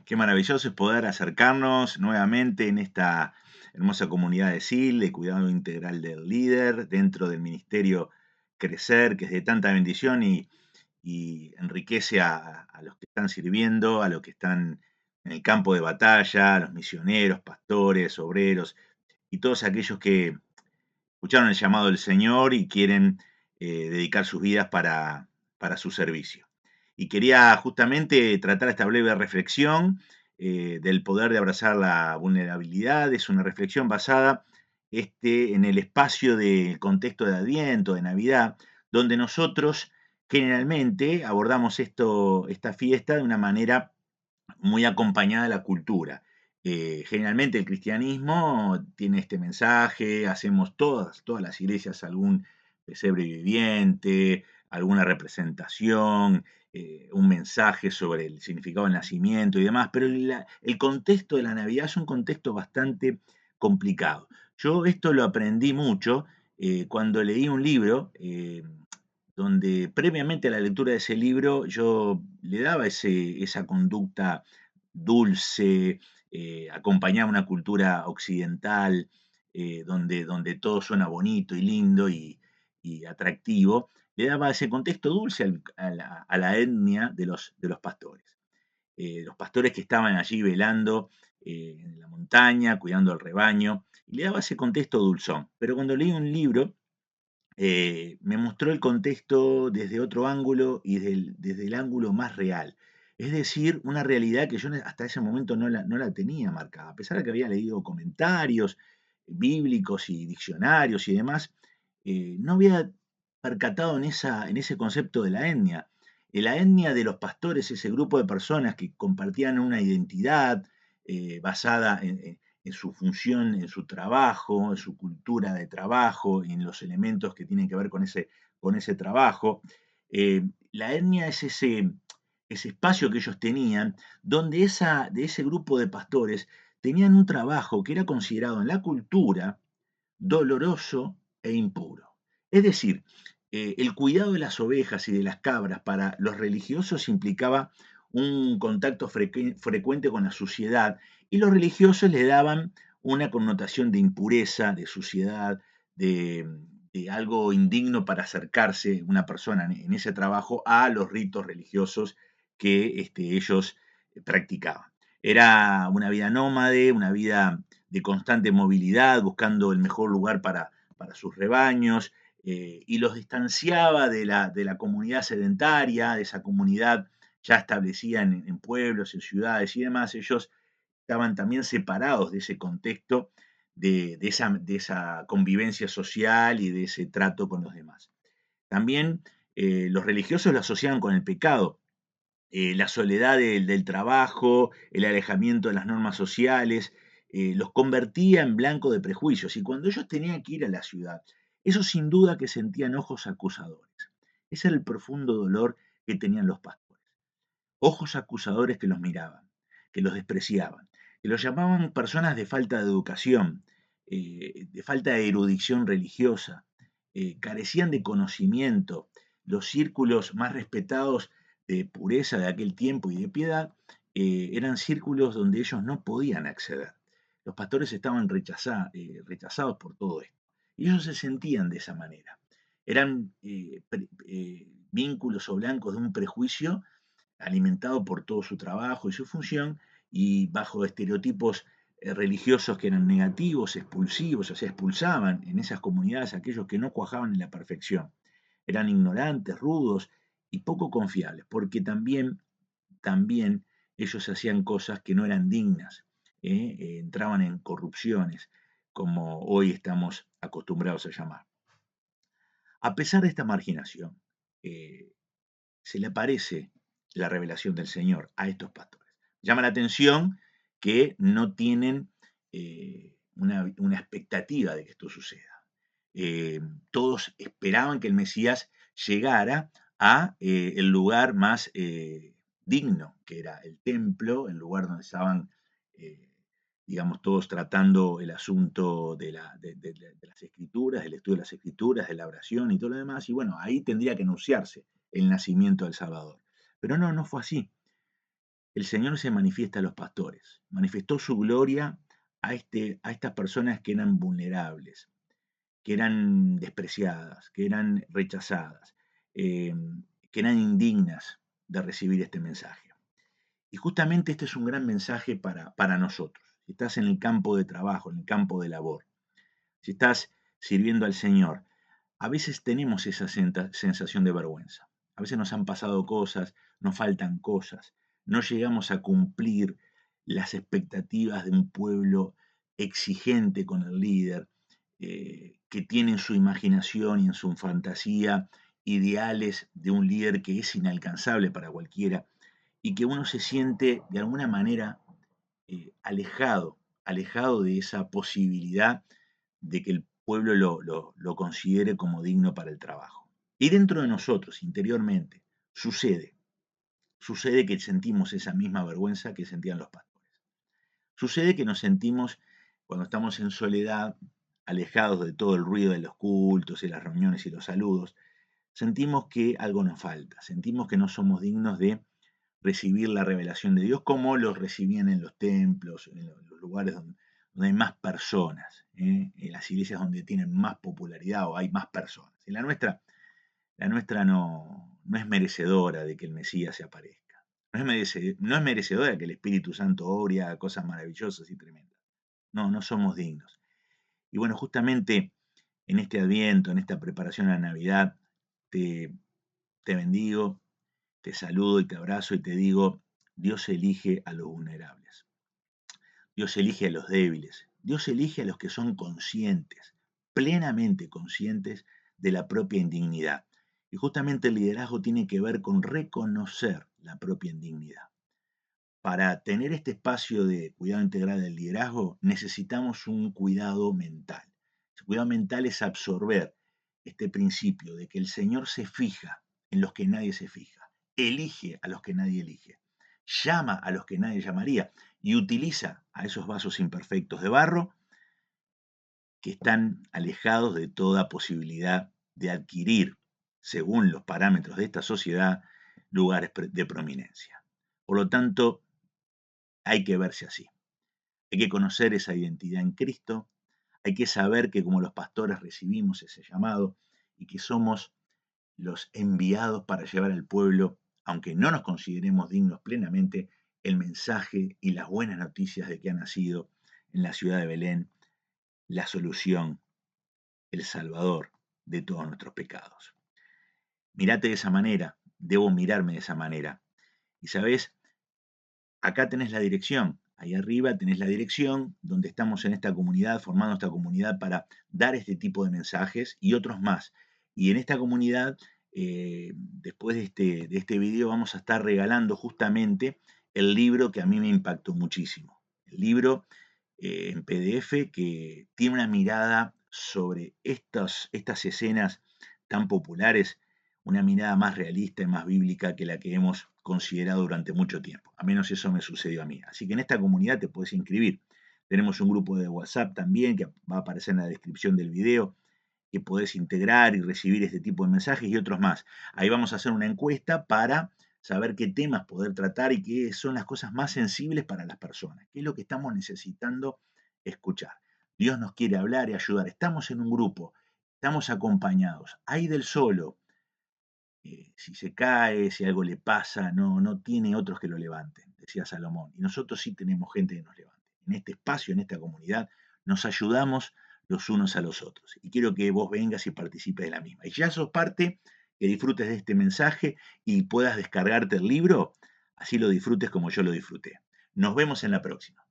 Qué maravilloso es poder acercarnos nuevamente en esta hermosa comunidad de SIL, de cuidado integral del líder, dentro del ministerio Crecer, que es de tanta bendición y enriquece a los que están sirviendo, a los que están en el campo de batalla, a los misioneros, pastores, obreros y todos aquellos que escucharon el llamado del Señor y quieren dedicar sus vidas para su servicio. Y quería justamente tratar esta breve reflexión del poder de abrazar la vulnerabilidad. Es una reflexión basada en el espacio del contexto de Adviento, de Navidad, donde nosotros generalmente abordamos esta fiesta de una manera muy acompañada de la cultura. Generalmente el cristianismo tiene este mensaje, hacemos todas las iglesias algún pesebre viviente, alguna representación, un mensaje sobre el significado del nacimiento y demás, pero el contexto de la Navidad es un contexto bastante complicado. Yo esto lo aprendí mucho cuando leí un libro donde previamente a la lectura de ese libro yo le daba esa conducta dulce, acompañaba una cultura occidental, donde todo suena bonito y lindo y atractivo, le daba ese contexto dulce a la etnia de los pastores. Los pastores que estaban allí velando en la montaña, cuidando al rebaño, y le daba ese contexto dulzón. Pero cuando leí un libro, me mostró el contexto desde otro ángulo y desde el ángulo más real. Es decir, una realidad que yo hasta ese momento no la tenía marcada. A pesar de que había leído comentarios bíblicos y diccionarios y demás, no había percatado en ese concepto de la etnia. La etnia de los pastores, ese grupo de personas que compartían una identidad basada en su función, en su trabajo, en su cultura de trabajo, en los elementos que tienen que ver con ese trabajo. La etnia es ese espacio que ellos tenían, donde de ese grupo de pastores tenían un trabajo que era considerado en la cultura doloroso e impuro. Es decir, el cuidado de las ovejas y de las cabras para los religiosos implicaba un contacto frecuente con la suciedad y los religiosos le daban una connotación de impureza, de suciedad, de algo indigno para acercarse una persona en ese trabajo a los ritos religiosos que ellos practicaban. Era una vida nómade, una vida de constante movilidad, buscando el mejor lugar para sus rebaños, y los distanciaba de la comunidad sedentaria, de esa comunidad ya establecida en pueblos, en ciudades y demás. Ellos estaban también separados de ese contexto, de esa convivencia social y de ese trato con los demás. También los religiosos lo asociaban con el pecado, la soledad del trabajo, el alejamiento de las normas sociales, los convertía en blanco de prejuicios. Y cuando ellos tenían que ir a la ciudad, eso sin duda que sentían ojos acusadores. Ese era el profundo dolor que tenían los pastores. Ojos acusadores que los miraban, que los despreciaban, que los llamaban personas de falta de educación, de falta de erudición religiosa, carecían de conocimiento. Los círculos más respetados de pureza de aquel tiempo y de piedad eran círculos donde ellos no podían acceder. Los pastores estaban rechazados por todo esto. Y ellos se sentían de esa manera. Eran vínculos o blancos de un prejuicio alimentado por todo su trabajo y su función, y bajo estereotipos religiosos que eran negativos, expulsivos, o sea, expulsaban en esas comunidades a aquellos que no cuajaban en la perfección. Eran ignorantes, rudos y poco confiables, porque también ellos hacían cosas que no eran dignas, entraban en corrupciones, como hoy estamos acostumbrados a llamar. A pesar de esta marginación, eh, se le aparece la revelación del Señor a estos pastores. Llama la atención que no tienen una expectativa de que esto suceda. Todos esperaban que el Mesías llegara a el lugar más digno, que era el templo, el lugar donde estaban, eh, digamos, todos tratando el asunto de las escrituras, del estudio de las escrituras, de la oración y todo lo demás, y bueno, ahí tendría que anunciarse el nacimiento del Salvador. Pero no fue así. el Señor se manifiesta a los pastores, manifestó su gloria a estas personas que eran vulnerables, que eran despreciadas, que eran rechazadas, eh, que eran indignas de recibir este mensaje. Y justamente este es un gran mensaje para nosotros. Si estás en el campo de trabajo, en el campo de labor, si estás sirviendo al Señor, a veces tenemos esa sensación de vergüenza. A veces nos han pasado cosas, nos faltan cosas, no llegamos a cumplir las expectativas de un pueblo exigente con el líder, que tiene en su imaginación y en su fantasía ideales de un líder que es inalcanzable para cualquiera y que uno se siente de alguna manera alejado de esa posibilidad de que el pueblo lo considere como digno para el trabajo. Y dentro de nosotros, interiormente, sucede que sentimos esa misma vergüenza que sentían los pastores. Sucede que nos sentimos, cuando estamos en soledad, alejados de todo el ruido de los cultos y las reuniones y los saludos, sentimos que algo nos falta, sentimos que no somos dignos de recibir la revelación de Dios como los recibían en los templos, en los lugares donde hay más personas, en las iglesias donde tienen más popularidad o hay más personas. Y la nuestra no es merecedora de que el Mesías se aparezca. No es merecedora de que el Espíritu Santo obre y haga cosas maravillosas y tremendas. No somos dignos. Y bueno, justamente en este Adviento, en esta preparación a la Navidad, te, te bendigo, te saludo y te abrazo y te digo, Dios elige a los vulnerables, Dios elige a los débiles, Dios elige a los que son conscientes, plenamente conscientes de la propia indignidad. Y justamente el liderazgo tiene que ver con reconocer la propia indignidad. Para tener este espacio de cuidado integral del liderazgo necesitamos un cuidado mental. El cuidado mental es absorber este principio de que el Señor se fija en los que nadie se fija, elige a los que nadie elige, llama a los que nadie llamaría y utiliza a esos vasos imperfectos de barro que están alejados de toda posibilidad de adquirir, según los parámetros de esta sociedad, lugares de prominencia. Por lo tanto, hay que verse así. Hay que conocer esa identidad en Cristo, hay que saber que como los pastores recibimos ese llamado y que somos los enviados para llevar al pueblo, aunque no nos consideremos dignos plenamente, el mensaje y las buenas noticias de que ha nacido en la ciudad de Belén la solución, el Salvador de todos nuestros pecados. Mirate de esa manera, debo mirarme de esa manera. Y sabes, acá tenés la dirección, ahí arriba tenés la dirección donde estamos en esta comunidad, formando esta comunidad para dar este tipo de mensajes y otros más. Y en esta comunidad, después de este video, vamos a estar regalando justamente el libro que a mí me impactó muchísimo. El libro en PDF que tiene una mirada sobre estas escenas tan populares, una mirada más realista y más bíblica que la que hemos considerado durante mucho tiempo. A menos eso me sucedió a mí. Así que en esta comunidad te puedes inscribir. Tenemos un grupo de WhatsApp también que va a aparecer en la descripción del video, que podés integrar y recibir este tipo de mensajes y otros más. Ahí vamos a hacer una encuesta para saber qué temas poder tratar y qué son las cosas más sensibles para las personas, qué es lo que estamos necesitando escuchar. Dios nos quiere hablar y ayudar. Estamos en un grupo, estamos acompañados. Hay del solo, si se cae, si algo le pasa, no tiene otros que lo levanten, decía Salomón. Y nosotros sí tenemos gente que nos levante. En este espacio, en esta comunidad, nos ayudamos los unos a los otros. Y quiero que vos vengas y participes de la misma. Y ya sos parte, que disfrutes de este mensaje y puedas descargarte el libro, así lo disfrutes como yo lo disfruté. Nos vemos en la próxima.